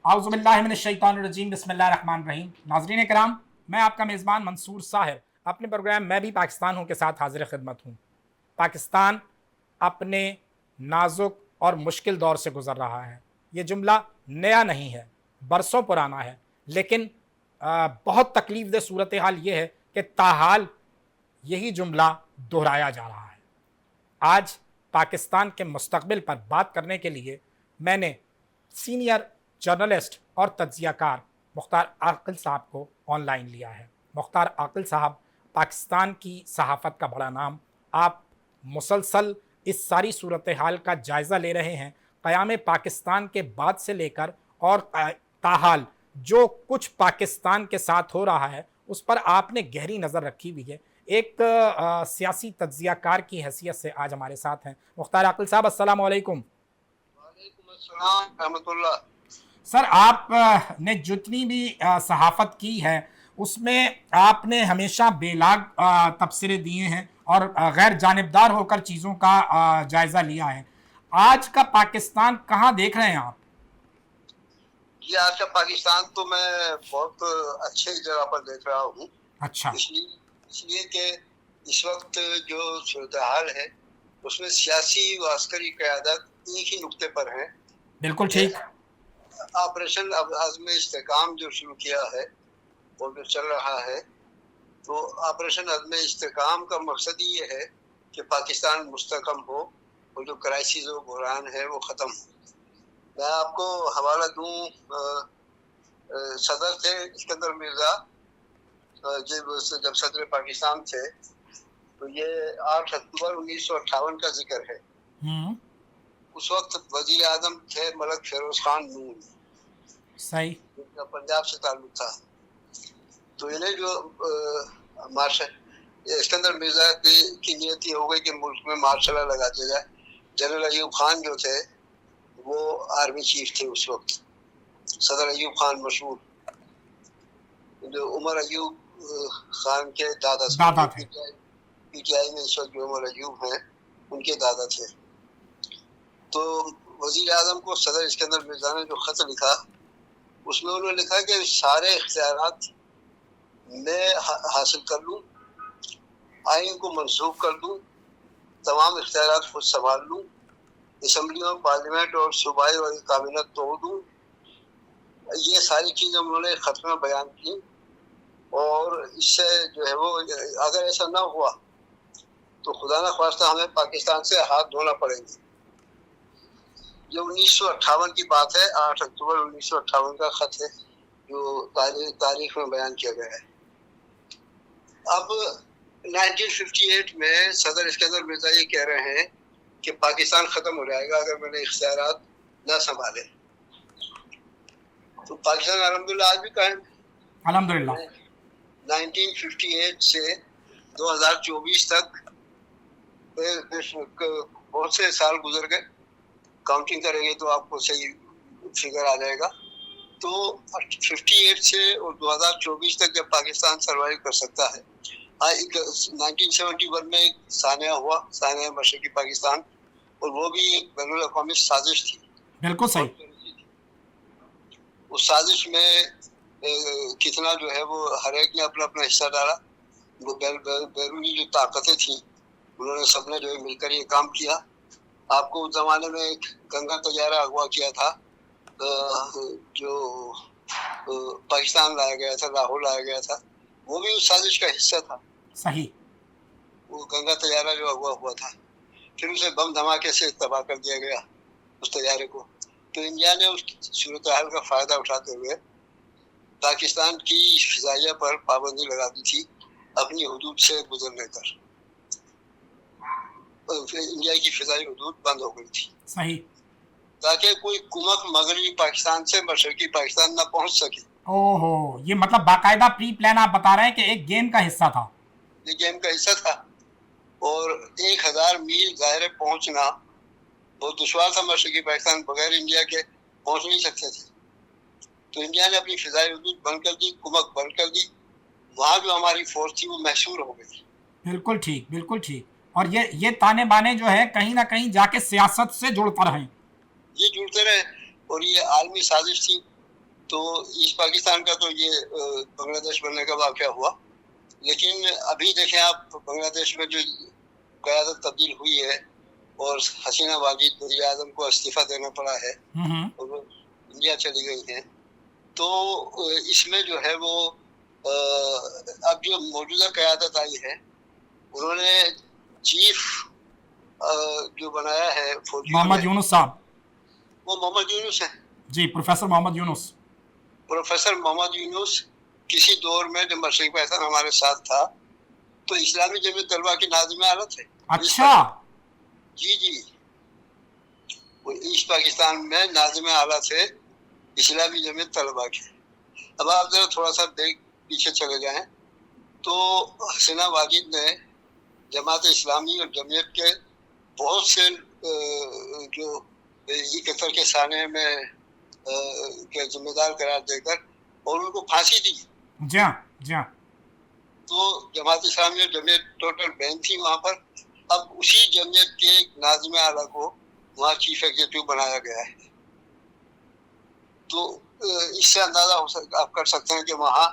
औज़ुबिल्लाहिमिनश्शैतानिर्रजीम बिस्मिल्लाहिर्रहमानिर्रहीम। नाज़रीन कराम, मैं आपका मेज़बान मंसूर साहिर अपने प्रोग्राम मैं भी पाकिस्तान हूँ के साथ हाजिर खिदमत हूँ। पाकिस्तान अपने नाजुक और मुश्किल दौर से गुज़र रहा है। ये जुमला नया नहीं है, बरसों पुराना है, लेकिन बहुत तकलीफ़ दह सूरत हाल ये है कि ताहाल यही जुमला दोहराया जा रहा है। आज पाकिस्तान के मुस्तक़बिल पर बात करने के लिए मैंने सीनियर जर्नलिस्ट और तज्ज़ियाकार मुख्तार आकिल साहब को ऑनलाइन लिया है। मुख्तार आकिल साहब पाकिस्तान की सहाफ़त का बड़ा नाम। आप मुसलसल इस सारी सूरत हाल का जायज़ा ले रहे हैं, क़याम पाकिस्तान के बाद से लेकर और ताहाल जो कुछ पाकिस्तान के साथ हो रहा है उस पर आपने गहरी नज़र रखी हुई है। एक सियासी तज्ज़ियाकार की हैसियत से आज हमारे साथ हैं मुख्तार आकिल साहब। अस्सलामु अलैकुम। वालेकुम अस्सलाम रहमतुल्लाह। सर, आप ने जितनी भी सहाफ़त की है उसमें आपने हमेशा बेलाग तबसरे दिए हैं और गैर जानिबदार होकर चीज़ों का जायज़ा लिया है। आज का पाकिस्तान कहाँ देख रहे हैं आप? ये आज का पाकिस्तान तो मैं बहुत अच्छे जगह पर देख रहा हूँ। अच्छा। इसलिए कि इस वक्त जो सूरत हाल है उसमें सियासी व अस्करी क़यादत एक ही नुक्ते पर है। बिल्कुल ठीक। ऑपरेशन आज़म इस्तेकाम जो शुरू किया है और जो चल रहा है, तो ऑपरेशन आज़म इस्तेकाम का मकसद ये है कि पाकिस्तान मुस्तकम हो और जो क्राइसिस और बहरान है वो ख़त्म हो। मैं आपको हवाला दूँ, सदर थे इस्कंदर मिर्ज़ा जब सदर पाकिस्तान थे तो ये 8 अक्टूबर 1958 का जिक्र है। उस वक्त वज़ीर आज़म थे मलक फिरोज खान नून, सही, जिनका पंजाब से ताल्लुक था। तो इन्हें जो इस्कंदर मिर्ज़ा की नीयत हो गई कि मुल्क में मार्शल लॉ लगा दिया जाए। जनरल अयूब खान जो थे वो आर्मी चीफ थे उस वक्त, सदर अयूब खान मशहूर, जो उमर अयूब खान के दादा थे। पीटीआई में इस वक्त जो उमर अयूब हैं उनके दादा थे। तो वज़ीर आज़म को सदर इस्कंदर मिर्ज़ा ने जो ख़त लिखा उसमें उन्होंने लिखा कि सारे इख्तियारात मैं हासिल कर लूँ, आइन को मंसूख कर दूँ, तमाम इख्तियारात खुद संभाल लूँ, असम्बली और पार्लियामेंट और सूबाई और काबिनेट तोड़ दूँ। ये सारी चीज़ें उन्होंने ख़त में बयान की। और इससे जो है वो अगर ऐसा ना हुआ तो खुदा न ख्वास्ता हमें पाकिस्तान से हाथ धोना पड़ेंगे। ये 1958 की बात है, 8 अक्टूबर 1958 का ख़त है जो तारीख में बयान किया गया है। अब 1958 में सदर इस्कंदर मिर्ज़ा ये कह रहे हैं कि पाकिस्तान ख़त्म हो जाएगा अगर मैंने इख्तियारात न संभाले। तो पाकिस्तान अल्हम्दुलिल्लाह आज भी कायम है। अल्हम्दुलिल्लाह 1958 से 2024 तक बहुत से साल गुजर गए। काउंटिंग करेंगे तो आपको सही फिगर आ जाएगा। तो 58 से और 2024 तक जब पाकिस्तान सर्वाइव कर सकता है। 1971 में एक सानिया हुआ, सानिया मशरक़ी पाकिस्तान, और वो भी एक बैनुल अक़वामी साजिश थी। बिल्कुल सही। उस साजिश में कितना जो है वो हर एक ने अपना अपना हिस्सा डाला। वो बैरूनी जो ताकतें थी उन्होंने सबने जो है मिलकर ये काम किया। आपको उस ज़माने में एक गंगा तैयारा अगवा किया था जो पाकिस्तान लाया गया था, लाहौर लाया गया था, वो भी उस साजिश का हिस्सा था। सही। वो गंगा तैयारा जो अगवा हुआ था, फिर उसे बम धमाके से तबाह कर दिया गया उस तैयारे को। तो इंडिया ने उस सूरत हाल का फ़ायदा उठाते हुए पाकिस्तान की फ़िज़ाइया पर पाबंदी लगा दी थी अपनी हुदूद से गुजरने पर। इंडिया की फ़िज़ाई हुदूद बंद हो गई थी। सही। ताकि कोई कुमक मगरबी पाकिस्तान से मशरक़ी पाकिस्तान न पहुंच सके। ओहो, ये मतलब बाकायदा प्री प्लान आप बता रहे हैं कि एक गेम का हिस्सा था। ये गेम का हिस्सा था और 1000 मील दायरे पहुंचना बहुत दुश्वार था। मशरक़ी पाकिस्तान बगैर इंडिया के पहुंच नहीं सकते थे। तो इंडिया ने अपनी फ़िज़ाई हुदूद बंद कर दी, कुमक बंद कर दी। वहाँ जो हमारी फोर्स थी वो महसूर हो गई। बिल्कुल ठीक, बिल्कुल ठीक। और ये ताने बाने जो है कहीं ना कहीं जाके सियासत से जुड़ता रहे। ये जुड़ते रहे और ये आलमी साजिश थी। तो ईस्ट पाकिस्तान का तो ये बांग्लादेश बनने का वाक़या हुआ, लेकिन अभी देखें आप बांग्लादेश में जो क़यादत तब्दील हुई है और हसीना वाजिद वज़ीर आज़म को इस्तीफ़ा देना पड़ा है और वो इंडिया चली गई हैं, तो इसमें जो है वो अब जो मौजूदा क़यादत आई है उन्होंने चीफ जो बनाया है मोहम्मद यूनुस साहब, वो मोहम्मद यूनुस है जी, प्रोफेसर मोहम्मद यूनुस। प्रोफेसर मोहम्मद यूनुस किसी दौर में जब मशरिक पाकिस्तान हमारे साथ था तो इस्लामी जमीयत तलबा के नाज़िम आला थे। अच्छा, जी जी, वो ईस्ट पाकिस्तान में नाज़िम आला थे इस्लामी जमीयत तलबा के। अब आप जरा थोड़ा सा पीछे चले जाएं तो हसीना वाजिद ने जमात इस्लामी और जमीयत के बहुत से जो इकहत्तर के साने में के जिम्मेदार करार देकर और उनको फांसी दी। जी हाँ। तो जमात इस्लामी और जमीयत टोटल बैन थी वहाँ पर। अब उसी जमीयत के नाज़िम आला को वहाँ चीफ एग्जीक्यूटिव बनाया गया है। तो इससे अंदाजा आप कर सकते हैं कि वहाँ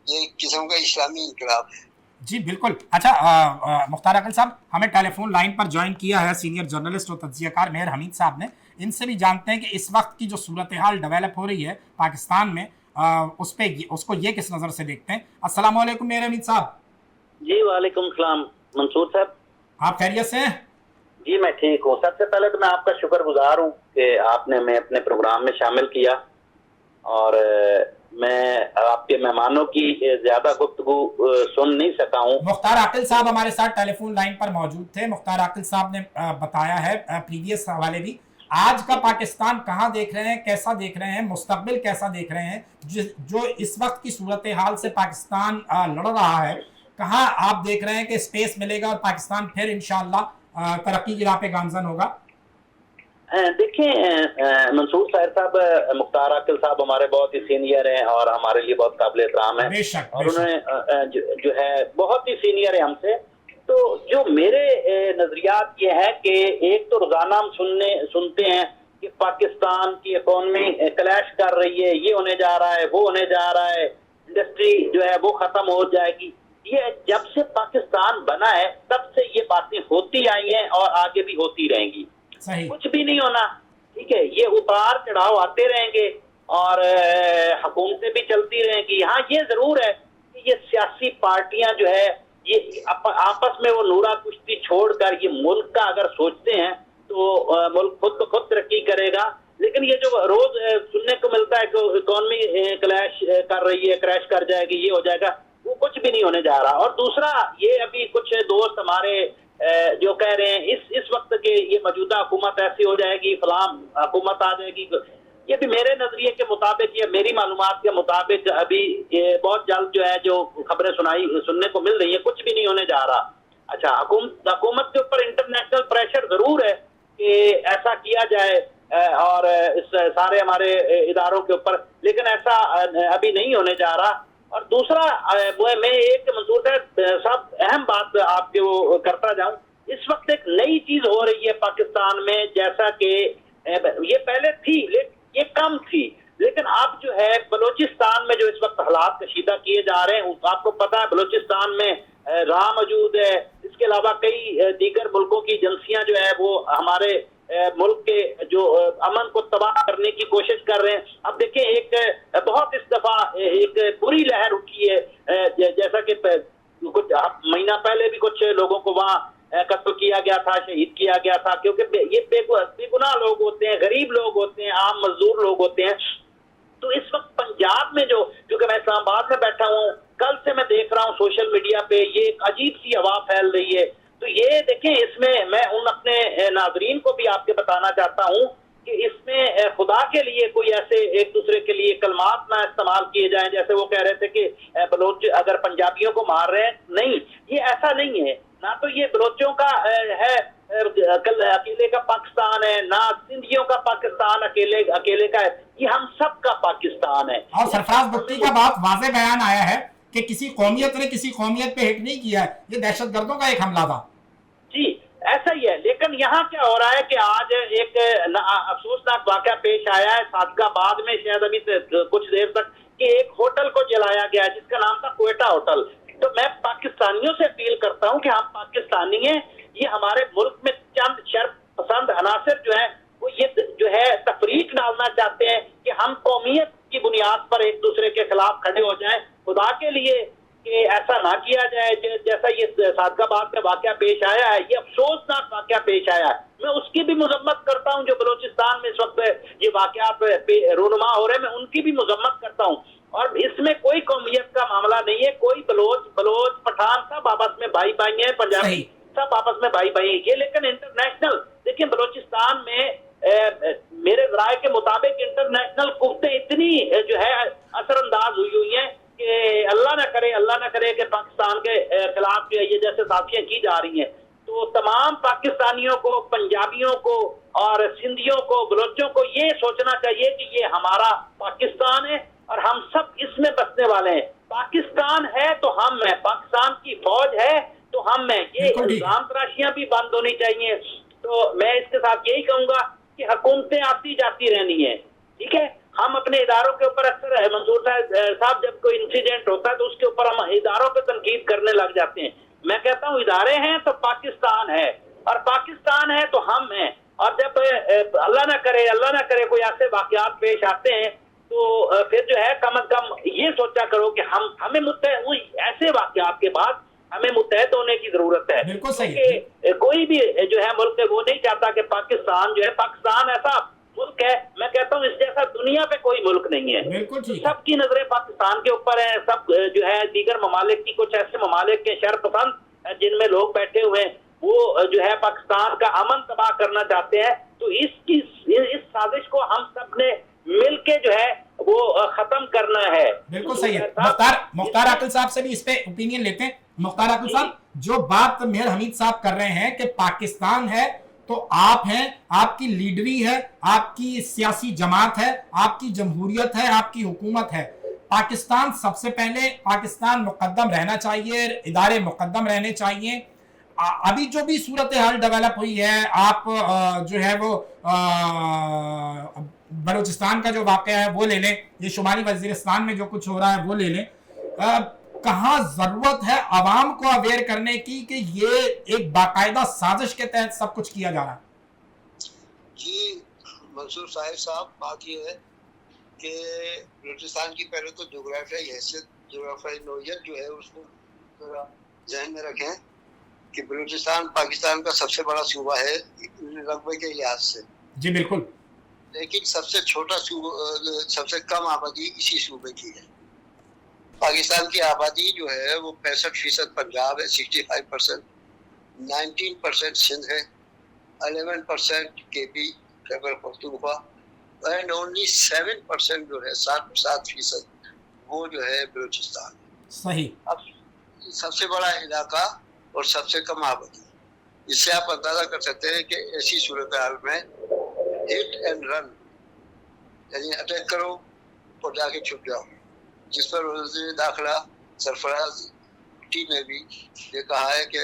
ये किस्म का इस्लामी इनकलाब है। जी बिल्कुल। अच्छा, मुख्तार अकील साहब, हमें टेलीफोन लाइन पर ज्वाइन किया है सीनियर जर्नलिस्ट और तज्जियाकार मेहर हमीद साहब ने। इनसे भी जानते हैं कि इस वक्त की जो सूरत हाल डेवलप हो रही है पाकिस्तान में, उसको ये किस नज़र से देखते हैं। अस्सलाम वालेकुम मेहर हमीद साहब। जी वालेकुम सलाम मंसूर साहब, आप खैरियत से हैं? जी मैं ठीक हूँ। सबसे पहले तो मैं आपका शुक्रगुजार हूँ कि आपने मैं अपने प्रोग्राम में शामिल किया, और मैं आपके मेहमानों की ज्यादा गुफ्तगू सुन नहीं सका हूँ। मुख्तार अकील साहब हमारे साथ टेलीफोन लाइन पर मौजूद थे। मुख्तार अकील साहब ने बताया है प्रीवियस हवाले भी, आज का पाकिस्तान कहाँ देख रहे हैं, कैसा देख रहे हैं, मुस्तकबिल कैसा देख रहे हैं, जो इस वक्त की सूरत हाल से पाकिस्तान लड़ रहा है, कहाँ आप देख रहे हैं कि स्पेस मिलेगा और पाकिस्तान फिर इंशाअल्लाह तरक्की की राह पे गामजन होगा। देखिए मंसूर साहब, मुख्तार अकील साहब हमारे बहुत ही सीनियर हैं और हमारे लिए बहुत काबिल एहतराम है। बेशक, और उन्हें जो है बहुत ही सीनियर है हमसे। तो जो मेरे नजरियात ये है कि एक तो रोजाना हम सुनते हैं कि पाकिस्तान की इकोनॉमी क्लैश कर रही है, ये होने जा रहा है, वो होने जा रहा है, इंडस्ट्री जो है वो खत्म हो जाएगी। ये जब से पाकिस्तान बना है तब से ये बातें होती आई हैं और आगे भी होती रहेंगी। कुछ भी नहीं होना, ठीक है, ये उतार चढ़ाव आते रहेंगे और हुकूमतें भी चलती रहेंगी। हाँ, ये जरूर है कि ये सियासी पार्टियां जो है ये आपस में वो नूरा कुश्ती छोड़कर ये मुल्क का अगर सोचते हैं तो मुल्क खुद ब खुद तरक्की करेगा। लेकिन ये जो रोज सुनने को मिलता है कि इकोनॉमी क्लैश कर रही है, क्रैश कर जाएगी, ये हो जाएगा, वो कुछ भी नहीं होने जा रहा। और दूसरा, ये अभी कुछ दोस्त हमारे जो कह रहे हैं इस वक्त के ये मौजूदा हुकूमत ऐसी हो जाएगी, फलां हुकूमत आ जाएगी, ये भी मेरे नजरिए के मुताबिक या मेरी मालूमात के मुताबिक अभी बहुत जल्द जो है जो खबरें सुनने को मिल रही है, कुछ भी नहीं होने जा रहा। अच्छा, हुकूमत के ऊपर इंटरनेशनल प्रेशर जरूर है कि ऐसा किया जाए और इस सारे हमारे इदारों के ऊपर, लेकिन ऐसा अभी नहीं होने जा रहा। और दूसरा, मैं एक मंसूर साहब अहम बात आपके वो करता जाऊं, इस वक्त एक नई चीज हो रही है पाकिस्तान में, जैसा कि ये पहले थी ये कम थी, लेकिन अब जो है बलूचिस्तान में जो इस वक्त हालात कशीदा किए जा रहे हैं, आपको पता है बलूचिस्तान में राह मौजूद है, इसके अलावा कई दीगर मुल्कों की एजेंसियां जो है वो हमारे मुल्क के जो अमन को तबाह करने की कोशिश कर रहे हैं। अब देखें, एक बहुत इस दफा एक बुरी लहर उठी है, जैसा कि कुछ महीना पहले भी कुछ लोगों को वहाँ कत्ल किया गया था, शहीद किया गया था, क्योंकि ये बेगुनाह लोग होते हैं, गरीब लोग होते हैं, आम मजदूर लोग होते हैं। तो इस वक्त पंजाब में क्योंकि मैं इस्लामाबाद में बैठा हूँ, कल से मैं देख रहा हूँ सोशल मीडिया पे ये एक अजीब सी हवा फैल रही है। तो ये देखें, इसमें मैं उन अपने नाजरीन को भी आपके बताना चाहता हूँ कि इसमें खुदा के लिए कोई ऐसे एक दूसरे के लिए कलमात ना इस्तेमाल किए जाएं, जैसे वो कह रहे थे कि बलोच अगर पंजाबियों को मार रहे हैं। नहीं, ये ऐसा नहीं है। ना तो ये बलोचों का है अकेले का पाकिस्तान है, ना सिंधियों का पाकिस्तान अकेले का है, ये हम सब का पाकिस्तान है। और सरफराज भुट्टी का बहुत वाज़ेह बयान आया है कि किसी कौमियत ने किसी कौमियत पे हिट नहीं किया है, ये दहशतगर्दों का एक हमला था। जी, ایسا ہی ہے. لیکن یہاں کیا ہو رہا ہے کہ آج ایک افسوسناک واقعہ پیش آیا ہے صادق آباد میں، شاید ابھی کچھ دیر تک، کہ ایک ہوٹل کو جلایا گیا جس کا نام تھا کوئٹہ ہوٹل. تو میں پاکستانیوں سے اپیل کرتا ہوں کہ ہم پاکستانی ہیں، یہ ہمارے ملک میں چند شر پسند عناصر جو ہیں وہ یہ جو ہے تفریق ڈالنا چاہتے ہیں کہ ہم قومیت کی بنیاد پر ایک دوسرے کے خلاف کھڑے ہو جائیں. خدا کے لیے کہ ایسا نہ کیا جائے جیسا یہ صادق آباد میں واقعہ پیش آیا ہے. یہ افسوسناک واقعہ پیش آیا ہے. میں اس کی بھی مذمت کرتا ہوں جو بلوچستان میں اس وقت یہ واقعات رونما ہو رہے ہیں، میں ان کی بھی مذمت کرتا ہوں. اور اس میں کوئی قومیت کا معاملہ نہیں ہے، کوئی بلوچ پٹھان سب آپس میں بھائی بھائی ہیں، پنجابی سب آپس میں بھائی بھائی ہیں. یہ لیکن انٹرنیشنل دیکھیں بلوچستان میں میرے رائے کے مطابق انٹرنیشنل قوتیں اتنی جو ہے اثر انداز ہوئی ہیں کہ اللہ نہ کرے کہ پاکستان کے خلاف جو ہے یہ جیسے سازشیں کی جا رہی ہیں. تو تمام پاکستانیوں کو، پنجابیوں کو اور سندھیوں کو، بلوچوں کو یہ سوچنا چاہیے کہ یہ ہمارا پاکستان ہے اور ہم سب اس میں بسنے والے ہیں. پاکستان ہے تو ہم ہیں، پاکستان کی فوج ہے تو ہم ہیں. یہ الزام تراشیاں بھی بند ہونی چاہیے. تو میں اس کے ساتھ یہی کہوں گا کہ حکومتیں آتی جاتی رہنی ہیں، ٹھیک ہے. ہم اپنے اداروں کے اوپر اکثر منصور صاحب جب کوئی انسیڈنٹ ہوتا ہے تو اس کے اوپر ہم اداروں پہ تنقید کرنے لگ جاتے ہیں. میں کہتا ہوں ادارے ہیں تو پاکستان ہے، اور پاکستان ہے تو ہم ہیں. اور جب اللہ نہ کرے کوئی ایسے واقعات پیش آتے ہیں تو پھر جو ہے کم از کم یہ سوچا کرو کہ ہمیں متحد ایسے واقعات کے بعد ہمیں متحد ہونے کی ضرورت ہے. بالکل صحیح. کوئی بھی جو ہے ملک وہ نہیں چاہتا کہ پاکستان جو ہے، پاکستان ایسا ملک ہے، میں کہتا ہوں اس جیسا دنیا پہ کوئی ملک نہیں ہے. بالکل ٹھیک. سب کی نظریں پاکستان کے اوپر ہیں. سب جو ہے دیگر ممالک کی، کچھ ایسے ممالک کے شر پسند جن میں لوگ بیٹھے ہوئے ہیں وہ جو ہے پاکستان کا امن تباہ کرنا چاہتے ہیں. تو اس سازش کو ہم سب نے مل کے جو ہے وہ ختم کرنا ہے. بالکل صحیح ہے. مختار عاقل صاحب سے بھی اس پہ اوپینین لیتے ہیں. مختار عاقل صاحب، جو بات میر حمید صاحب کر رہے ہیں کہ پاکستان ہے تو آپ ہیں، آپ کی لیڈری ہے، آپ کی سیاسی جماعت ہے، آپ کی جمہوریت ہے، آپ کی حکومت ہے. پاکستان سب سے پہلے پاکستان مقدم رہنا چاہیے، ادارے مقدم رہنے چاہیے. ابھی جو بھی صورتحال ڈیولپ ہوئی ہے، آپ جو ہے وہ بلوچستان کا جو واقعہ ہے وہ لے لیں، یہ شمالی وزیرستان میں جو کچھ ہو رہا ہے وہ لے لیں. کہاں ضرورت ہے عوام کو اویئر کرنے کی کہ یہ ایک باقاعدہ سازش کے تحت سب کچھ کیا جا رہا ہے؟ جی منصور صاحب، بات یہ ہے کہ بلوچستان کی پہلے تو جغرافیائی حیثیت، جغرافیائی نوعیت جو ہے اس کو ذرا ذہن میں رکھیں کہ بلوچستان پاکستان کا سب سے بڑا صوبہ ہے رقبے کے لحاظ سے. جی بالکل. لیکن سب سے چھوٹا صوبہ، سب سے کم آبادی اسی صوبے کی ہے. پاکستان کی آبادی جو ہے وہ 65% پنجاب ہے، 65%، 19% سندھ ہے، 11% کے پی خیبر پختونخوا، اینڈ اونلی 7% جو ہے 7% وہ جو ہے بلوچستان. صحیح. اب سب سے بڑا علاقہ اور سب سے کم آبادی، اس سے آپ اندازہ کر سکتے ہیں کہ ایسی صورتحال میں ہٹ اینڈ رن، یعنی اٹیک کرو اور جا کے چھپ جاؤ، جس پر وزیر داخلہ سرفراز ٹی نے بھی یہ کہا ہے کہ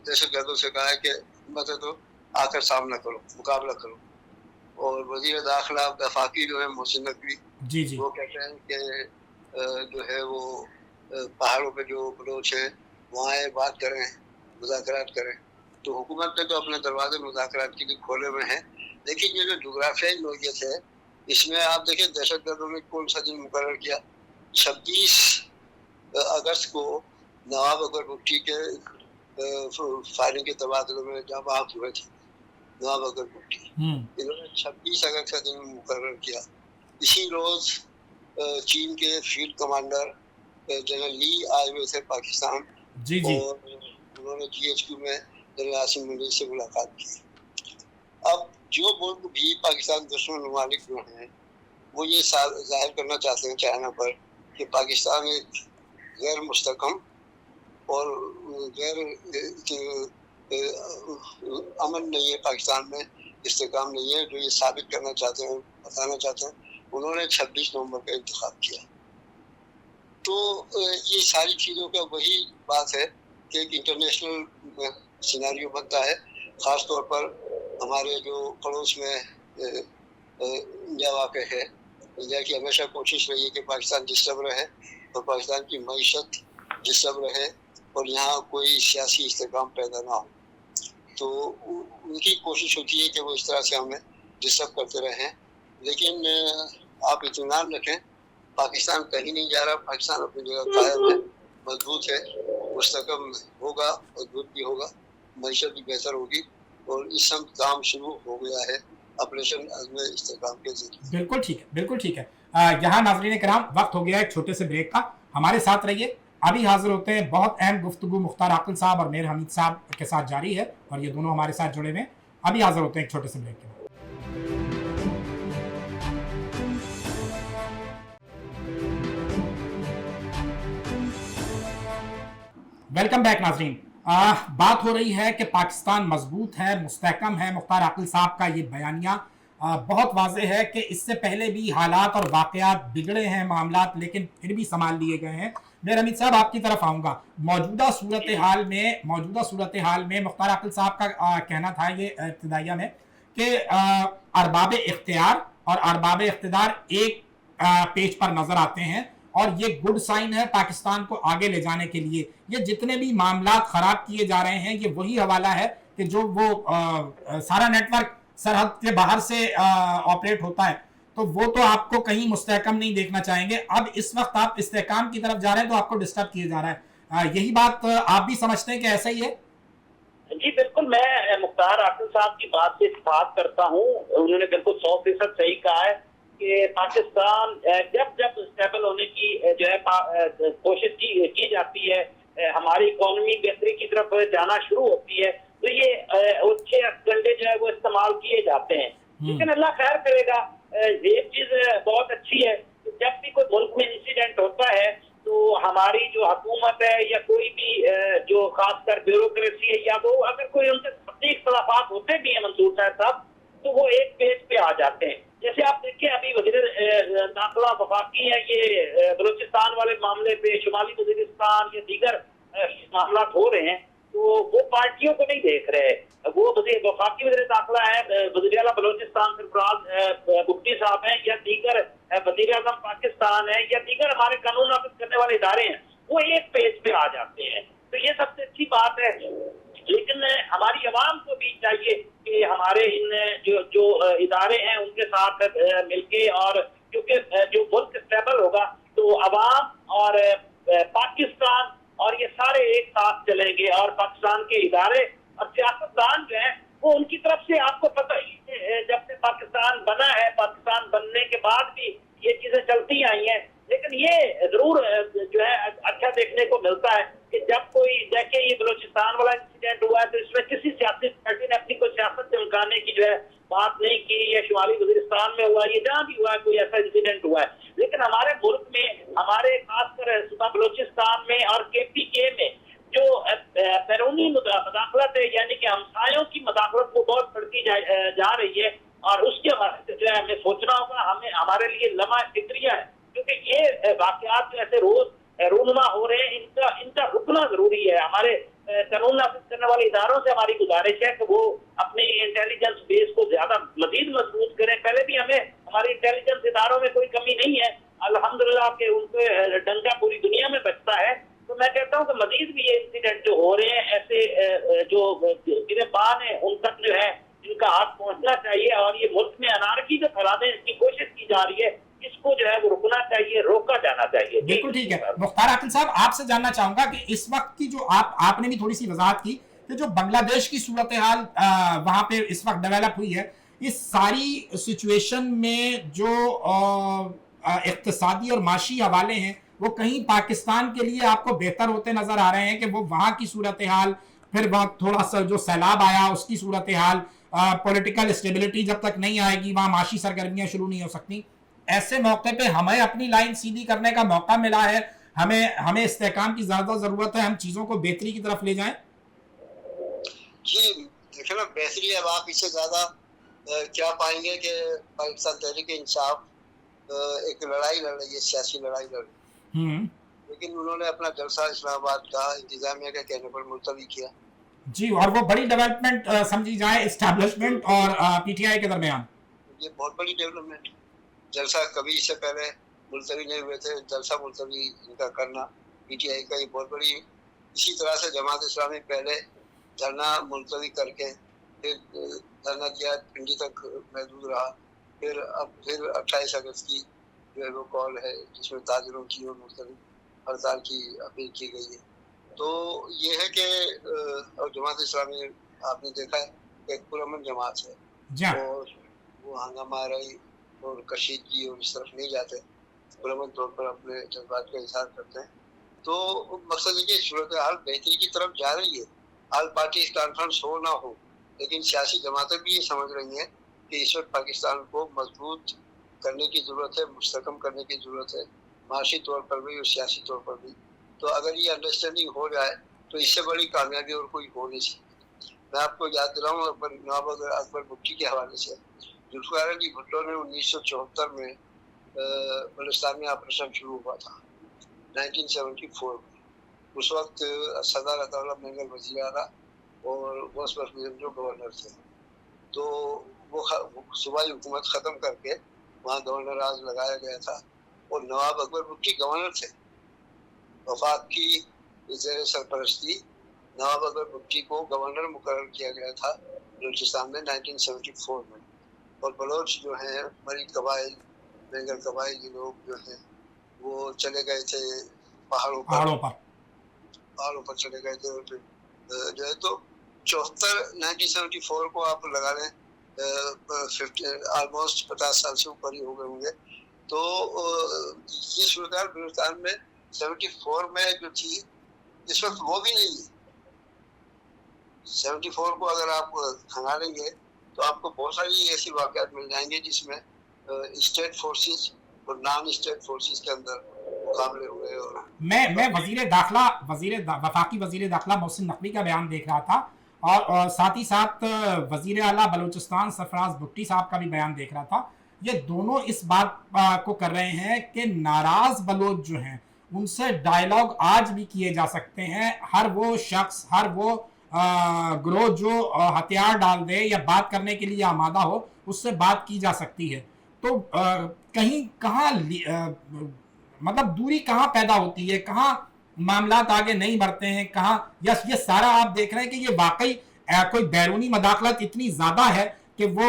دہشت گردوں سے کہا ہے کہ ہمت ہے تو آ کر سامنا کرو، مقابلہ کرو. اور وزیر داخلہ وفاقی جو ہے محسن نقوی، جی وہ کہتے ہیں کہ جو ہے وہ پہاڑوں پہ جو بلوچ ہیں وہاں بات کریں، مذاکرات کریں. تو حکومت نے تو اپنے دروازے مذاکرات کے لیے کھولے ہوئے ہیں. لیکن یہ جو جغرافیائی نوعیت ہے اس میں آپ دیکھیں دہشت گردوں نے کون سا دن مقرر کیا؟ 26 اگست کو نواب اکبر بگٹی کے فائرنگ کے تبادلے میں جہاں بحق ہوئے تھے نواب اکبر بگٹی، انہوں نے 26 اگست کا دن مقرر کیا. اسی روز چین کے فیلڈ کمانڈر جنرل لی آئے ہوئے تھے پاکستان، اور انہوں نے GHQ میں جنرل عاصم منیر سے ملاقات کی. اب جو ملک بھی پاکستان دشمن ممالک جو ہیں وہ یہ ظاہر کرنا چاہتے ہیں چائنا پر کہ پاکستان ایک غیر مستحکم اور غیر امن نہیں ہے، پاکستان میں استحکام نہیں ہے، جو یہ ثابت کرنا چاہتے ہیں، بتانا چاہتے ہیں. انہوں نے 26 نومبر کا انتخاب کیا. تو یہ ساری چیزوں کا وہی بات ہے کہ ایک انٹرنیشنل सिनेरियो बनता है, ख़ास तौर पर हमारे जो पड़ोस में इंडिया वाक़ है। इंडिया की हमेशा कोशिश रही है कि पाकिस्तान डिस्टर्ब रहे और पाकिस्तान की मईशत डिस्टर्ब रहे और यहाँ कोई सियासी इस्तेकाम पैदा ना हो। तो उनकी कोशिश होती है कि वो इस तरह से हमें डिस्टर्ब करते रहें, लेकिन आप इत्मीनान रखें, पाकिस्तान कहीं नहीं जा रहा। पाकिस्तान अपनी जगह कायम है, मजबूत है, मुस्तकम होगा, मजबूत भी होगा, मईशत भी बेहतर होगी और इस समय काम शुरू हो गया है ऑपरेशन अज़्म इस्तेहकाम के जरिए। बिल्कुल ठीक है, बिल्कुल ठीक है। यहाँ नाज़रीन कराम वक्त हो गया एक छोटे से ब्रेक का, हमारे साथ रहिए। अभी हाजिर होते हैं, बहुत अहम गुफ्तगू मुख्तार आकिल साहब और मेर हमीद साहब के साथ जारी है और ये दोनों हमारे साथ जुड़े हुए हैं। अभी हाजिर होते हैं एक छोटे से ब्रेक के बाद। वेलकम बैक नाज़रीन। बात हो रही है कि पाकिस्तान मजबूत है, मुस्तहकम है। मुख्तार आकिल साहब का ये बयानिया बहुत वाज़ेह है कि इससे पहले भी हालात और वाक़यात बिगड़े हैं मामलात, लेकिन फिर भी संभाल लिए गए हैं। मेर हमीद साहब आपकी तरफ आऊँगा। मौजूदा सूरत हाल में मुख्तार आकिल साहब का कहना था ये इब्तिदाइया में कि अरबाब इख्तियार और अरबाब इख्तिदार एक पेज पर नज़र आते हैं और ये गुड साइन है पाकिस्तान को आगे ले जाने के लिए। ये जितने भी मामलात ख़राब किए जा रहे हैं, ये वही हवाला है कि जो वो सारा नेटवर्क सरहद के बाहर से ऑपरेट होता है, तो वो तो आपको कहीं मुस्तहकम नहीं देखना चाहेंगे। अब इस वक्त आप इस्तेहकाम की तरफ जा रहे हैं तो आपको डिस्टर्ब किया जा रहा है। यही बात आप भी समझते हैं कि ऐसा ही है? जी बिल्कुल, मैं मुख्तार आकिल साहब की बात से इत्तेफाक करता हूँ। उन्होंने बिल्कुल 100% सही कहा है कि पाकिस्तान जब स्टेबल होने की जो है कोशिश की जाती है, हमारी इकोनॉमी बेहतरी की तरफ जाना शुरू होती है, तो ये अच्छे डंडे जो है वो इस्तेमाल किए जाते हैं। लेकिन अल्लाह खैर करेगा। एक चीज बहुत अच्छी है कि जब भी कोई मुल्क में इंसिडेंट होता है तो हमारी जो हुकूमत है या कोई भी जो खासकर ब्यूरोक्रेसी है, या वो अगर कोई उनसे सख्ती इख्तलाफात होते भी हैं मंसूर साहब, तो वो एक पेज पे आ जाते हैं। जैसे आप देखिए, अभी वज़ीर दाखिला वफाकी है, ये बलूचिस्तान वाले मामले पे शुमाली वज़ीरिस्तान या दीगर मामला हो रहे हैं, तो वो पार्टियों को नहीं देख रहे। वो वफाकी वज़ीर दाखिला है, वज़ीर आला बलूचिस्तान सरफराज भुट्टी साहब हैं, या दीगर वज़ीर आज़म पाकिस्तान है, या दीगर हमारे कानून नाफिज करने वाले इदारे हैं, वो एक पेज पे आ जाते हैं। तो ये सबसे अच्छी बात है। लेकिन हमारी आवाम को भी चाहिए कि हमारे इन जो इदारे हैं उनके साथ मिलके, और क्योंकि जो मुल्क स्टेबल होगा तो आवाम और पाकिस्तान और ये सारे एक साथ चलेंगे, और पाकिस्तान के इदारे और सियासतदान जो है वो उनकी तरफ से, आपको पता ही है जब से पाकिस्तान बना है, पाकिस्तान बनने के बाद भी ये चीजें चलती आई हैं। लेकिन ये जरूर जो है अच्छा देखने को मिलता है कि जब कोई, देखिए ये बलूचिस्तान वाला इंसिडेंट हुआ है तो इसमें किसी सियासी पार्टी ने अपनी कोई सियासत चमकाने की जो है बात नहीं की, या शुमाली वज़ीरिस्तान में हुआ, ये जहाँ भी हुआ है कोई ऐसा इंसिडेंट हुआ है। लेकिन हमारे मुल्क में, हमारे खासकर बलूचिस्तान में और KPK में जो बैरूनी मदाखलत है, यानी कि हमसायों की मदाखलत को बहुत बढ़ती जा रही है, और उसके हवाले से जो है हमें सोचना होगा, हमें हमारे लिए लम्हा फिक्रिया है, क्योंकि ये वाकयात जो ऐसे रोज रूनुमा हो रहे हैं, इनका रुकना जरूरी है। हमारे कानून नाफिज करने वाले इदारों से हमारी गुजारिश है कि वो अपनी इंटेलिजेंस बेस को ज्यादा मजीद मजबूत करें। पहले भी हमें हमारे इंटेलिजेंस इदारों में कोई कमी नहीं है, अल्हम्दुलिल्लाह के उनके डंका पूरी दुनिया में बचता है। तो मैं कहता हूँ कि मजीद भी ये इंसिडेंट जो हो रहे हैं, ऐसे जो गिरफ्तार हैं उन तक जो है इनका हाथ पहुंचना चाहिए, और ये मुल्क में अनारकी जो फैलाने की कोशिश की जा रही है, इसको जो है वो रुकना चाहिए, रोका जाना चाहिए। बिल्कुल ठीक है। मुख्तार आकिल साहब, आपसे जानना चाहूंगा कि इस वक्त की जो आपने भी थोड़ी सी वजाहत की कि जो बांग्लादेश की सूरत हाल वहां पे इस वक्त डेवलप हुई है, इस सारी सिचुएशन में जो इक्तिसादी और माशी हवाले हैं वो कहीं पाकिस्तान के लिए आपको बेहतर होते नजर आ रहे हैं कि वो वहाँ की सूरत हाल, फिर वहाँ थोड़ा सा जो सैलाब आया उसकी सूरत हाल, पॉलिटिकल स्टेबिलिटी जब तक नहीं आएगी वहाँ माशी सरगर्मियाँ शुरू नहीं हो सकती। ऐसे मौके पे हमें अपनी लाइन सीधी करने का मौका मिला है, हमें इस्तेहकाम की ज़्यादा ज़रूरत है, हम चीज़ों को बेहतरी की तरफ ले जाएं। जी देखिए ना, बेहतरी अब आप इससे ज़्यादा क्या पाएंगे कि पाकिस्तान तहरीक इंसाफ एक लड़ाई लड़ रही है, सियासी लड़ाई लड़ रही है, लेकिन उन्होंने अपना जलसा इस्लामाबाद का इंतजामिया के कहने पर मुलतवी किया। जी, और वो बड़ी डेवलपमेंट समझी जाए इस्टेब्लिशमेंट और पीटीआई के दरमियान। ये बहुत बड़ी डेवलपमेंट। जलसा कभी इससे पहले मुलतवी नहीं हुए थे, जलसा मुलतवी इनका करना पीटीआई का ये बहुत बड़ी। इसी तरह से जमात इस्लामी पहले धरना मुलतवी करके फिर धरना दिया, पिंडी तक महदूद रहा, फिर अब फिर 28 अगस्त की जो है वो कॉल है जिसमें ताजिरों की और मुलतवी हड़ताल की अपील की गई है। तो ये है कि और जमात इस्लामी आपने देखा है एक पुरअमन जमात है जी हाँ। और वो हंगामा रही और कशीदगी और इस तरफ नहीं जाते, पुरअमन तौर पर अपने जज्बात का इजहार करते हैं। तो मकसद है कि सूरत हाल बेहतरी की तरफ जा रही है। ऑल पार्टी कॉन्फ्रेंस हो ना हो, लेकिन सियासी जमातें भी ये समझ रही हैं कि इस वक्त पाकिस्तान को मजबूत करने की ज़रूरत है, मुस्तकम करने की ज़रूरत है, माशी तौर पर भी और सियासी तौर पर भी। तो अगर ये अंडरस्टैंडिंग हो जाए तो इससे बड़ी कामयाबी और कोई हो नहीं सकती। मैं आपको याद दिलाऊँ नवाब अकबर भुट्टी के हवाले से, जुल्फ़िकार अली भुट्टो ने 1974 में बलूचिस्तान में ऑपरेशन शुरू हुआ था 1974 में। उस वक्त सरदार अताउल्लाह मेंगल वज़ीर आला और गौस जो गवर्नर थे। तो वो सूबाई हुकूमत ख़त्म करके वहाँ गवर्नर राज लगाया गया था और नवाब अकबर भुट्टी गवर्नर थे। वफाक की ज़ेर सरपरस्ती नवाब अकबर भुट्टी को गवर्नर मुकर्रर किया गया था बलूचिस्तान में 1974 में। और बलोच जो हैं मरीद कबाइल, बेंगल कबाइल के लोग जो हैं वो चले गए थे पहाड़ों पर चले गए थे। और फिर जो है तो 1974 को आप लगा लें, ऑलमोस्ट 50 साल से ऊपर ही हो गए होंगे। तो ये सूरत बलूचिस्तान में 74 में जो थी इस वक्त वो भी नहीं है। 74 को अगर आप खंगालेंगे तो आपको बहुत सारी ऐसी वाक़यात मिल जाएंगे जिसमें स्टेट फोर्सेस और नॉन स्टेट फोर्सेस के अंदर मुकाबले हुए। और मैं वफाकी वज़ीर दाखिला मोहसिन नकवी का बयान देख रहा था और साथ ही साथ वज़ीर आला बलूचिस्तान सरफराज भुट्टी साहब का भी बयान देख रहा था। ये दोनों इस बात को कर रहे हैं कि नाराज़ बलोच जो हैं उनसे डायलॉग आज भी किए जा सकते हैं। हर वो शख्स, हर वो ग्रोह जो हथियार डाल दे या बात करने के लिए आमादा हो, उससे बात की जा सकती है। तो कहीं कहाँ मतलब दूरी कहाँ पैदा होती है, कहाँ मामलात आगे नहीं बढ़ते हैं, कहाँ यस ये सारा आप देख रहे हैं कि ये वाकई कोई बैरूनी मदाखलत इतनी ज़्यादा है कि वो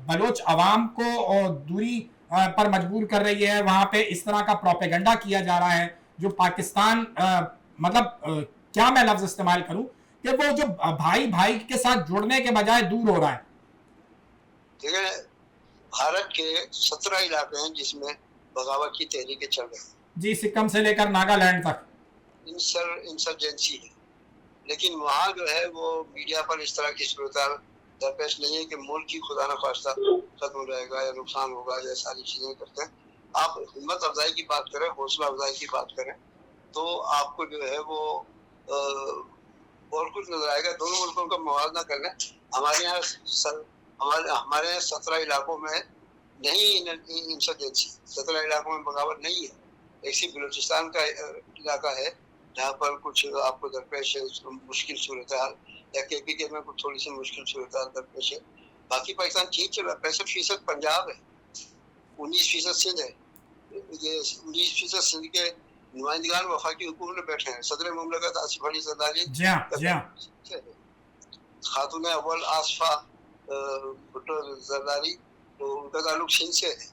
बलोच अवाम को दूरी पर मजबूर कर रही है। वहाँ पे इस तरह का प्रोपेगेंडा किया जा रहा है जो पाकिस्तान मतलब क्या मैं लफ्ज़ इस्तेमाल करूँ कि वो जो भाई भाई के साथ जुड़ने के बजाय दूर हो रहा है। देखिए, भारत के 17 इलाके हैं जिसमें बगावत की तहरीकें चल रही हैं। जी, सिक्किम से लेकर नागालैंड तक इंसर्जेंसी है, लेकिन वहाँ जो है वो मीडिया पर इस तरह की सूरत दरपेश नहीं है कि मुल्क की खुदा न खास्ता खत्म हो जाएगा या नुकसान होगा, या सारी चीज़ें करते हैं। आप हिम्मत अफजाई की बात करें, हौसला अफजाई की बात करें तो आपको जो है वो और कुछ नजर आएगा। दोनों मुल्कों का मुवाजना कर लें। हमारे यहाँ 17 इलाकों में नहीं इंसर्जेंसी, 17 इलाकों में बगावत नहीं है। एक सिर्फ बलूचिस्तान का इलाका है जहाँ पर कुछ आपको दरपेश है मुश्किल सूरत हाल, या KPK में कुछ थोड़ी सी मुश्किल सूरत हाल दरपेश है। बाकी पाकिस्तान ठीक चल रहा है। 65% पंजाब है, 19% सिंध है। ये 19% सिंध के नुमाइंदगान वफाकी हुकूमत में बैठे हैं। सदर मुमलकत आसिफ अली जरदारी, खातून अव्वल आसफा भुट्टो जरदारी, तो उनका ताल्लुक सिंध से है।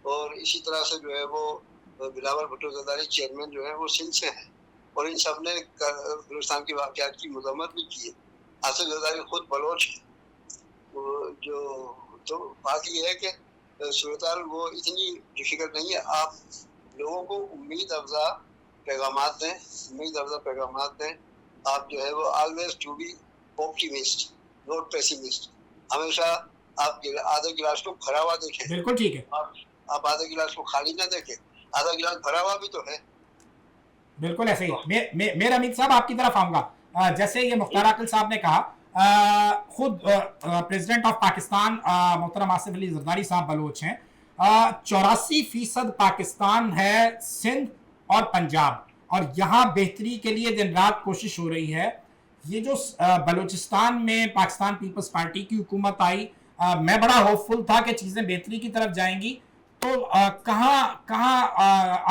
और इसी तरह से जो है वो बिलावल भुट्टो जरदारी चेयरमैन जो है वो सिंध से है। और इन सब ने बलूचिस्तान की वाक़यात की मज़म्मत भी की है। आसिफ जरदारी खुद बलोच है। तो बात ये है कि सूरत वो इतनी डिफिकल्ट नहीं है। आप लोगों को उम्मीद अफ़ज़ा पैगामात दें। आप जो है वो always to be optimist not pessimist. हमेशा आप आधे गिलास को भरा हुआ देखें। बिल्कुल ठीक है। आप आधे गिलास को खाली ना देखें, आधा गिलास भरा हुआ भी तो है। बिल्कुल ऐसे ही। मेरा अमित साहब आपकी तरफ आऊँगा। जैसे ये मुख्तार आकिल साहब ने कहा, खुद प्रेसिडेंट ऑफ पाकिस्तान मोहतरम आसिफ अली जरदारी साहब बलोच हैं। 84% पाकिस्तान है सिंध और पंजाब, और यहाँ बेहतरी के लिए दिन रात कोशिश हो रही है। یہ جو بلوچستان میں پاکستان پیپلز پارٹی کی حکومت آئی، میں بڑا ہوپ فل تھا کہ چیزیں بہتری کی طرف جائیں گی، تو کہاں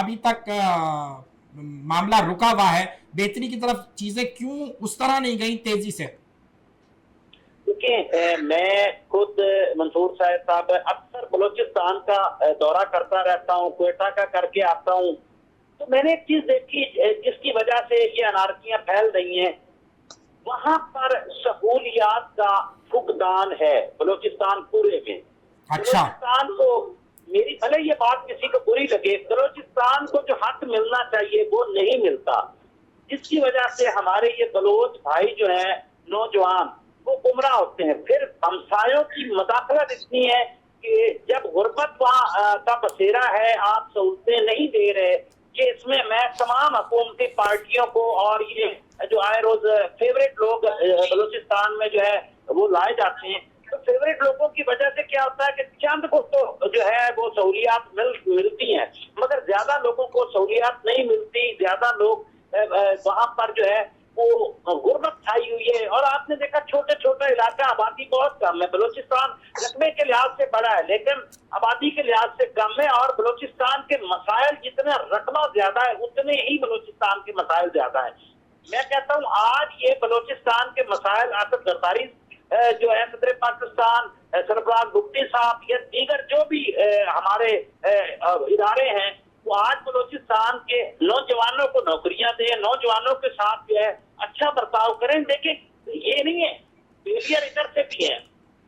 ابھی تک معاملہ رکا ہوا ہے؟ بہتری کی طرف چیزیں کیوں اس طرح نہیں گئی تیزی سے؟ دیکھیں، میں خود منصور صاحب اکثر بلوچستان کا دورہ کرتا رہتا ہوں، کوئٹہ کا کر کے آتا ہوں، تو میں نے ایک چیز دیکھی جس کی وجہ سے یہ انارکیاں پھیل رہی ہیں، وہاں پر سہولیات کا فقدان ہے بلوچستان پورے میں۔ اچھا، بلوچستان کو، میری بھلے یہ بات کسی کو بری لگے، بلوچستان کو جو حق ملنا چاہیے وہ نہیں ملتا، جس کی وجہ سے ہمارے یہ بلوچ بھائی جو ہیں نوجوان وہ گمراہ ہوتے ہیں۔ پھر ہمسایوں کی مداخلت اتنی ہے کہ جب غربت وہاں کا بسیرا ہے، آپ سہولتیں نہیں دے رہے، کہ اس میں تمام حکومتی پارٹیوں کو اور یہ جو آئے روز فیوریٹ لوگ بلوچستان میں جو ہے وہ لائے جاتے ہیں، تو فیوریٹ لوگوں کی وجہ سے کیا ہوتا ہے کہ چند کو تو جو ہے وہ سہولیات ملتی ہیں، مگر زیادہ لوگوں کو سہولیات نہیں ملتی، زیادہ لوگ وہاں پر جو ہے وہ غربت چھائی ہوئی ہے۔ اور آپ نے دیکھا چھوٹے چھوٹے علاقہ، آبادی بہت کم ہے، بلوچستان رقبے کے لحاظ سے بڑا ہے لیکن آبادی کے لحاظ سے کم ہے، اور بلوچستان کے مسائل جتنا رقبہ زیادہ ہے اتنے ہی بلوچستان کے مسائل زیادہ ہیں۔ میں کہتا ہوں آج یہ بلوچستان کے مسائل آصف زرداری جو ہے صدر پاکستان، سرفراز بگٹی صاحب یا دیگر جو بھی ہمارے ادارے ہیں، وہ آج بلوچستان کے نوجوانوں کو نوکریاں دیں، نوجوانوں کے ساتھ جو ہے اچھا برتاؤ کریں۔ دیکھیں یہ نہیں ہے، فیلئر ادھر سے بھی ہے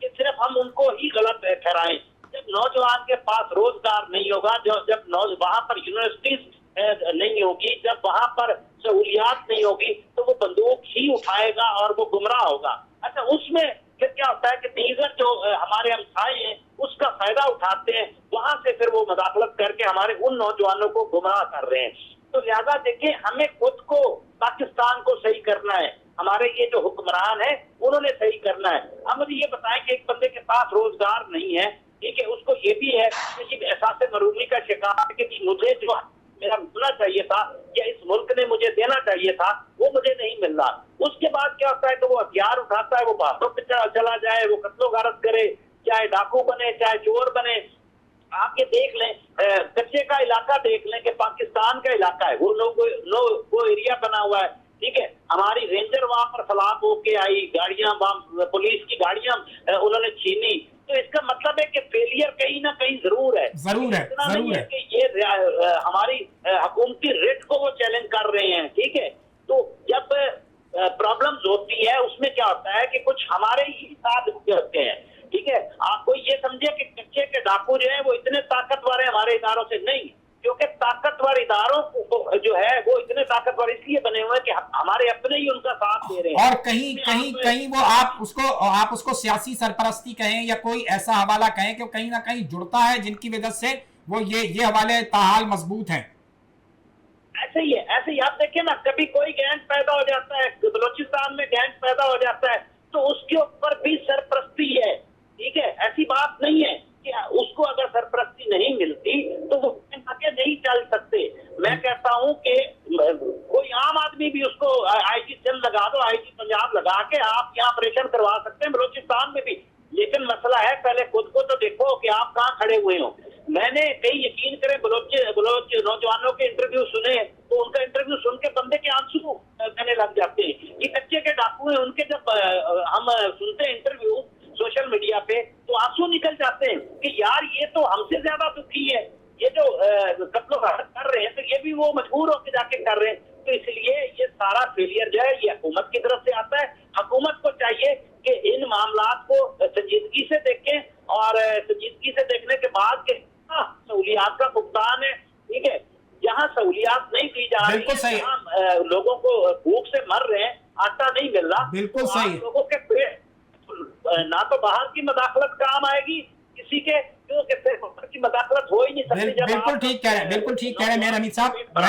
کہ صرف ہم ان کو ہی غلط ٹھہرائیں۔ جب نوجوان کے پاس روزگار نہیں ہوگا، جب وہاں پر یونیورسٹیز نہیں ہوگی، جب وہاں پر سہولیات نہیں ہوگی، تو وہ بندوق ہی اٹھائے گا اور وہ گمراہ ہوگا۔ اچھا، اس میں پھر کیا ہوتا ہے کہ دیگر جو ہمارے ہمسائے ہیں اس کا فائدہ اٹھاتے ہیں، وہاں سے پھر وہ مداخلت کر کے ہمارے ان نوجوانوں کو گمراہ کر رہے ہیں۔ تو لہذا دیکھیں، ہمیں خود کو، پاکستان کو صحیح کرنا ہے، ہمارے یہ جو حکمران ہیں انہوں نے صحیح کرنا ہے۔ اب مجھے یہ بتائیں کہ ایک بندے کے پاس روزگار نہیں ہے، ٹھیک ہے، اس کو یہ بھی ہے کہ احساس مروری کا شکار ہے کہ مجھے جو میرا ملنا چاہیے تھا یا اس ملک نے مجھے دینا چاہیے تھا وہ مجھے نہیں مل رہا۔ اس کے بعد کیا ہوتا ہے کہ وہ ہتھیار اٹھاتا ہے، وہ باتوں پہ چلا جائے، وہ قتل و غارت کرے، چاہے ڈاکو بنے چاہے چور بنے۔ آپ یہ دیکھ لیں، کچے کا علاقہ دیکھ لیں کہ پاکستان کا علاقہ ہے، وہ ایریا بنا ہوا ہے، ٹھیک ہے، ہماری رینجر وہاں پر فلاپ ہو کے آئی، گاڑیاں پولیس کی گاڑیاں انہوں نے چھینی، تو اس کا مطلب ہے کہ فیلئر کہیں نہ کہیں ضرور ہے، ضرور ہے کہ یہ ہماری حکومتی ریٹ کو وہ چیلنج کر رہے ہیں، ٹھیک ہے۔ تو جب پرابلمز ہوتی ہے اس میں کیا ہوتا ہے کہ کچھ ہمارے ہی ساتھ ہوتے ہیں، ٹھیک ہے۔ آپ کو یہ سمجھے کہ کچے کے ڈاکو جو ہیں وہ اتنے طاقتور ہیں ہمارے اداروں سے، نہیں، کیونکہ طاقتور اداروں جو ہے وہ اتنے طاقتور اس لیے بنے ہوئے کہ ہمارے اپنے ہی ان کا ساتھ دے رہے ہیں، اور کہیں وہ آپ اس کو سیاسی سرپرستی کہیں یا کوئی ایسا حوالہ کہیں کہ کہیں نہ کہیں جڑتا ہے جن کی وجہ سے وہ یہ حوالے تاحال مضبوط ہیں۔ ایسے ہی آپ دیکھیں نا، کبھی کوئی گینگ پیدا ہو جاتا ہے، بلوچستان میں گینگ پیدا ہو جاتا ہے تو اس کے اوپر بھی سرپرستی ہے، ٹھیک ہے، ایسی بات نہیں ہے کہ اس کو اگر سرپرستی نہیں ملتی تو وہ آگے نہیں چل سکتے۔ میں کہتا ہوں کہ کوئی عام آدمی بھی اس کو آئی جی سندھ لگا دو، آئی جی پنجاب لگا کے آپ یہاں آپریشن کروا سکتے ہیں بلوچستان میں بھی، لیکن مسئلہ ہے پہلے خود کو تو دیکھو کہ آپ کہاں کھڑے ہوئے ہو۔ میں نے کئی یقین کرے بلوچ نوجوانوں کے انٹرویو سنے تو ان کا انٹرویو سن کے بندے کے آنسو کہنے لگ جاتے ہیں۔ یہ کچے کے ڈاکو ہیں، ان کے جب ہم سنتے ہیں انٹرویو سوشل میڈیا پہ تو آنسو نکل جاتے ہیں کہ یار یہ تو ہم سے زیادہ دکھی ہے، یہ جو قتل و غارت کر رہے ہیں تو یہ بھی وہ مجبور ہو کے جا کے کر رہے ہیں۔ تو اس لیے یہ سارا فیلئر جو ہے یہ حکومت کی طرف سے آتا ہے۔ حکومت کو چاہیے کہ ان معاملات کو سنجیدگی سے دیکھیں، اور سنجیدگی سے دیکھنے کے بعد کہ سہولیات کا فقدان ہے، ٹھیک ہے، جہاں سہولیات نہیں دی جا رہی ہیں، جہاں لوگوں کو بھوک سے مر رہے ہیں، آٹا نہیں مل رہا، بالکل صحیح، لوگوں کے پیٹ نہ تو باہر کی مداخلت کام آئے گی کسی کے، کی مداخلت ہو ہی نہیں سکتی۔ بالکل ٹھیک کہہ رہے ہیں میرے حمید صاحب۔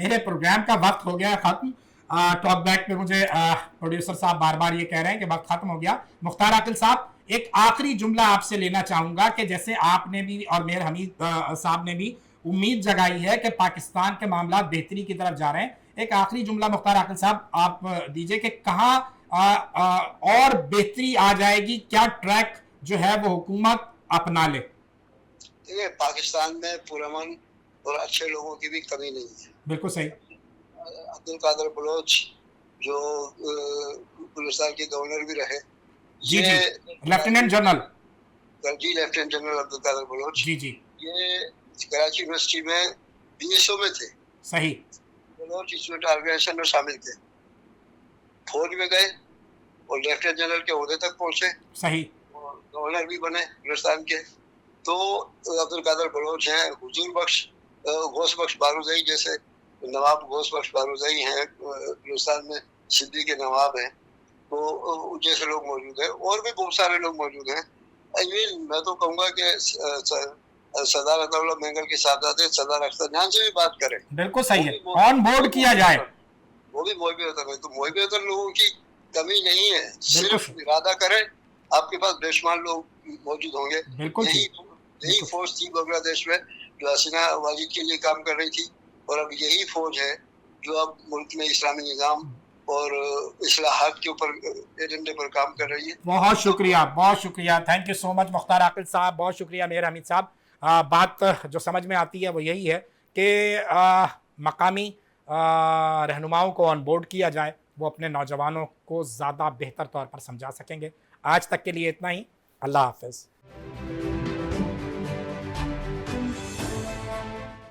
میرے پروگرام کا وقت ہو گیا ختم۔ ٹاک بیک پہ مجھے پروڈیوسر صاحب بار بار یہ کہہ رہے ہیں کہ وقت ختم ہو گیا۔ مختار عاقل صاحب، ایک آخری جملہ آپ سے لینا چاہوں گا کہ جیسے آپ نے بھی اور میر حمید صاحب نے بھی امید جگائی ہے کہ پاکستان کے معاملات بہتری کی طرف جا رہے ہیں، ایک آخری جملہ مختار عاقل صاحب آپ دیجئے کہ کہاں اور بہتری آ جائے گی, کیا ٹریک جو ہے وہ حکومت اپنا لے؟ دیکھیں پاکستان میں پرامن اور اچھے لوگوں کی بھی کمی نہیں ہے. بالکل صحیح. عبدالقادر بلوچ جو بلوچستان کے گورنر بھی رہے, جی جی لیفٹیننٹ جنرل, جی لیفٹیننٹ جنرل عبدالقادر بلوچ, جی جی یہ کراچی یونیورسٹی میں BSO میں تھے. صحیح. بلوچ اسٹوڈنٹ آرگنائزیشن میں شامل تھے, فوج میں گئے اور لیفٹیننٹ جنرل کے عہدے تک پہنچے, صحیح. اور گورنر بھی بنے بلوچستان کے. تو عبدالقادر بلوچ ہیں, حضور بخش غوث بخش بارودئی جیسے نواب غوث بخش بارودئی ہیں بلوچستان میں, سندھی کے نواب ہیں, تو جیسے لوگ موجود ہیں, اور بھی بہت سارے لوگ موجود ہیں. میں تو کہوں گا کہ سردار عطاءاللہ مینگل کے صاحبزادے سردار اختر جان سے بھی بات کریں. بالکل صحیح ہے, آن بورڈ کیا جائے. وہ بھی محب وطن ہے, تو محب وطن لوگوں کی کمی نہیں ہے, صرف ارادہ کریں, آپ کے پاس بے شمار لوگ موجود ہوں گے. بالکل یہی فوج تھی بنگلہ دیش میں جو حسینہ واجد کے لیے کام کر رہی تھی, اور اب یہی فوج ہے جو اب ملک میں اسلامی نظام اور اصلاحات کے اوپر ایجنڈے پر کام کر رہی ہے. بہت شکریہ, بہت شکریہ, تھینک یو سو مچ مختار عاقل صاحب, بہت شکریہ میر حمید صاحب. بات جو سمجھ میں آتی ہے وہ یہی ہے کہ مقامی رہنماؤں کو آن بورڈ کیا جائے, وہ اپنے نوجوانوں کو زیادہ بہتر طور پر سمجھا سکیں گے. آج تک کے لیے اتنا ہی, اللہ حافظ.